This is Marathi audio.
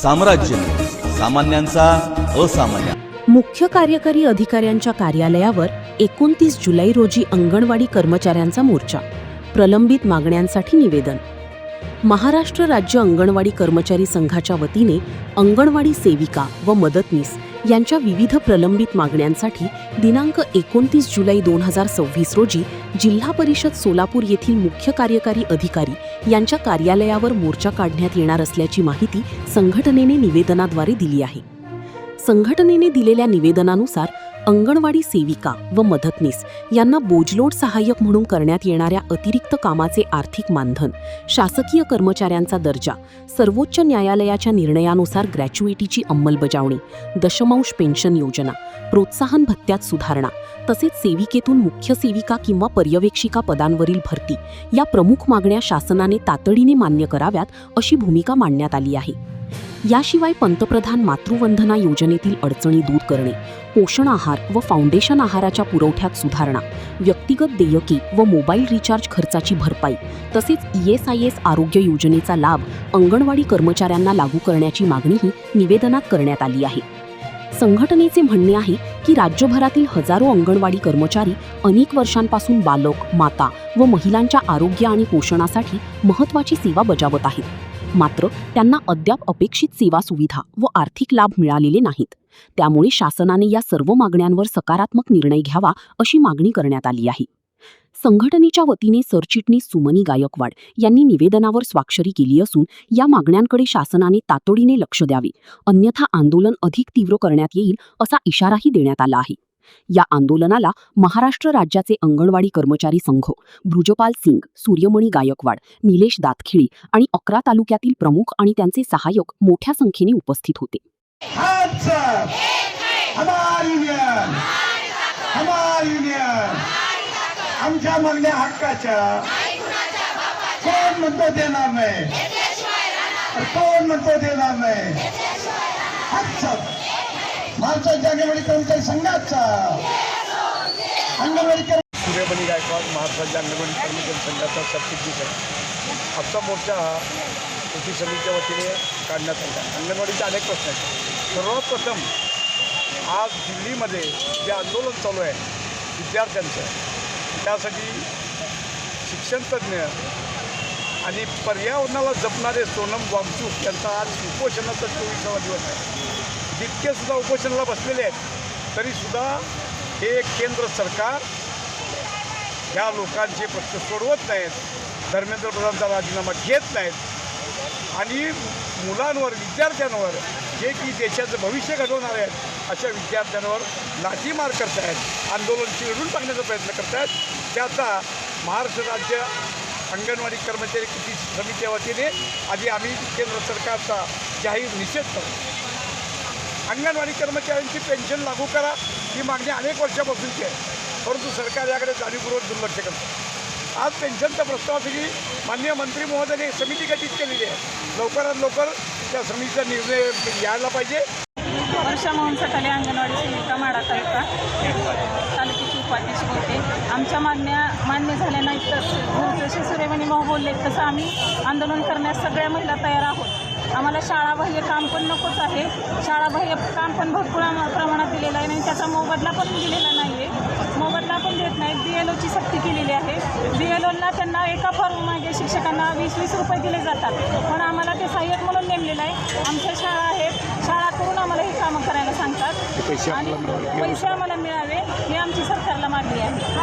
साम्राज्य, सामान्यांचा असामान्य. मुख्य कार्यकारी अधिकाऱ्यांच्या कार्यालयावर 29 जुलै रोजी अंगणवाडी कर्मचाऱ्यांचा मोर्चा. प्रलंबित मागण्यांसाठी निवेदन. महाराष्ट्र राज्य अंगणवाडी कर्मचारी संघाच्या वतीने अंगणवाडी सेविका व मदतनीस यांच्या विविध प्रलंबित मागण्यांसाठी दिनांक 29 जुलै 2026 रोजी जिल्हा परिषद सोलापूर येथील मुख्य कार्यकारी अधिकारी यांच्या कार्यालयावर मोर्चा काढण्यात येणार असल्याची माहिती संघटनेने निवेदनाद्वारे दिली आहे. संघटनेने दिलेल्या निवेदनानुसार अंगणवाडी सेविका व मदतनीस यांना बोजलोड सहाय्यक म्हणून करण्यात येणाऱ्या अतिरिक्त कामाचे आर्थिक मानधन, शासकीय कर्मचाऱ्यांचा दर्जा, सर्वोच्च न्यायालयाच्या निर्णयानुसार ग्रॅच्युइटीची अंमलबजावणी, दशमांश पेन्शन योजना, प्रोत्साहन भत्त्यात सुधारणा तसेच सेविकेतून मुख्य सेविका किंवा पर्यवेक्षिका पदांवरील भरती या प्रमुख मागण्या शासनाने तातडीने मान्य कराव्यात अशी भूमिका मांडण्यात आली आहे. याशिवाय पंतप्रधान मातृवंदना योजनेतील अडचणी दूर करणे, पोषण आहार व फाउंडेशन आहाराच्या पुरवठ्यात सुधारणा, व्यक्तिगत देयके व मोबाईल रिचार्ज खर्चाची भरपाई तसेच ESIS आरोग्य योजनेचा लाभ अंगणवाडी कर्मचाऱ्यांना लागू करण्याची मागणीही निवेदनात करण्यात आली आहे. संघटनेचे म्हणणे आहे की राज्यभरातील हजारो अंगणवाडी कर्मचारी अनेक वर्षांपासून बालक, माता व महिलांच्या आरोग्य आणि पोषणासाठी महत्त्वाची सेवा बजावत आहेत. मात्र त्यांना अद्याप अपेक्षित सेवा सुविधा व आर्थिक लाभ मिळालेले नाहीत. त्यामुळे शासनाने या सर्व मागण्यांवर सकारात्मक निर्णय घ्यावा अशी मागणी करण्यात आली आहे. संघटनेच्या वतीने सरचिटणीस सुमनी गायकवाड यांनी निवेदनावर स्वाक्षरी केली असून या मागण्यांकडे शासनाने तातडीने लक्ष द्यावे, अन्यथा आंदोलन अधिक तीव्र करण्यात येईल असा इशाराही देण्यात आला आहे. या आंदोलनाला महाराष्ट्र राज्याचे अंगणवाडी कर्मचारी संघ, बृजपाल सिंग, सूर्यमणी गायकवाड, निलेश दातखिळी आणि 11 तालुक्यातील प्रमुख आणि त्यांचे सहाय्यक मोठ्या संख्येने उपस्थित होते. आमच्या मागण्या हक्काच्या कोण म्हणतो देणार नाही, कोण म्हणतो देणार नाही. हक्क महाराष्ट्राच्या अंगणवाडी कर्मचारी संघाचा सूर्यमणी गायकवाड, महाराष्ट्राच्या अंगणवाडी कर्मचारी संघाचा सरचिटणीस आहे. आजचा मोर्चा हा कृषी समितीच्या वतीने काढण्यात आला. अंगणवाडीचे अनेक प्रश्न आहेत. सर्वात प्रथम आज दिल्लीमध्ये जे आंदोलन चालू आहे विद्यार्थ्यांचं, त्यासाठी शिक्षणतज्ज्ञ आणि पर्यावरणाला जपणारे सोनम वांगचूक यांचा आज उपोषणाचा 24वा दिवस आहे. जितके सुद्धा उपोषणाला बसलेले आहेत तरीसुद्धा हे केंद्र सरकार ह्या लोकांचे प्रश्न सोडवत नाहीत, धर्मेंद्र प्रधानचा राजीनामा घेत नाहीत आणि मुलांवर, विद्यार्थ्यांवर जे की देशाचं भविष्य घडवणार आहेत अशा विद्यार्थ्यांवर लाठीमार करत आहेत, आंदोलन चिरडून टाकण्याचा प्रयत्न करत आहेत. त्याचा महाराष्ट्र राज्य अंगणवाडी कर्मचारी कृती समितीच्या वतीने आधी आम्ही केंद्र सरकारचा जाहीर निषेध करतो. अंगणवाडी कर्मचाऱ्यांची पेन्शन लागू करा ही मागणी अनेक वर्षापासूनची आहे, परंतु सरकार याकडे जाणीवपूर्वक दुर्लक्ष करतं. आज पेन्शनच्या प्रस्तावासाठी माननीय मंत्री महोदयांनी एक समिती गठीत केलेली आहे. लवकरात लवकर त्या समितीचा निर्णय यायला पाहिजे. वर्षा मोहन सटाले, अंगणवाडी सेविका, माढा तालुका, तालुक्याची उपाध्यक्ष होते. आमच्या मागण्या मान्य झाल्या नाहीत तर जसे सूर्यमणी भाऊ बोलले तसं आम्ही आंदोलन करण्यास सगळ्या महिला तयार आहोत. आम्हाला शाळाबाह्य काम पण नकोच आहे. शाळाबाह्य काम पण भरपूर प्रमाणात दिलेलं आहे आणि त्याचा मोबदला पण दिलेला नाही आहे. मोबदला पण देत नाहीत. BLOची सक्ती केलेली आहे. BLOला त्यांना एका फॉर्म मागे शिक्षकांना 20-20 रुपये दिले जातात, पण आम्हाला ते सहाय्यक म्हणून नेमलेलं आहे. आमच्या शाळा आहेत, शाळा करून आम्हाला ही कामं करायला सांगतात आणि पैसे आम्हाला मिळावे ही आमची सरकारला मागणी आहे.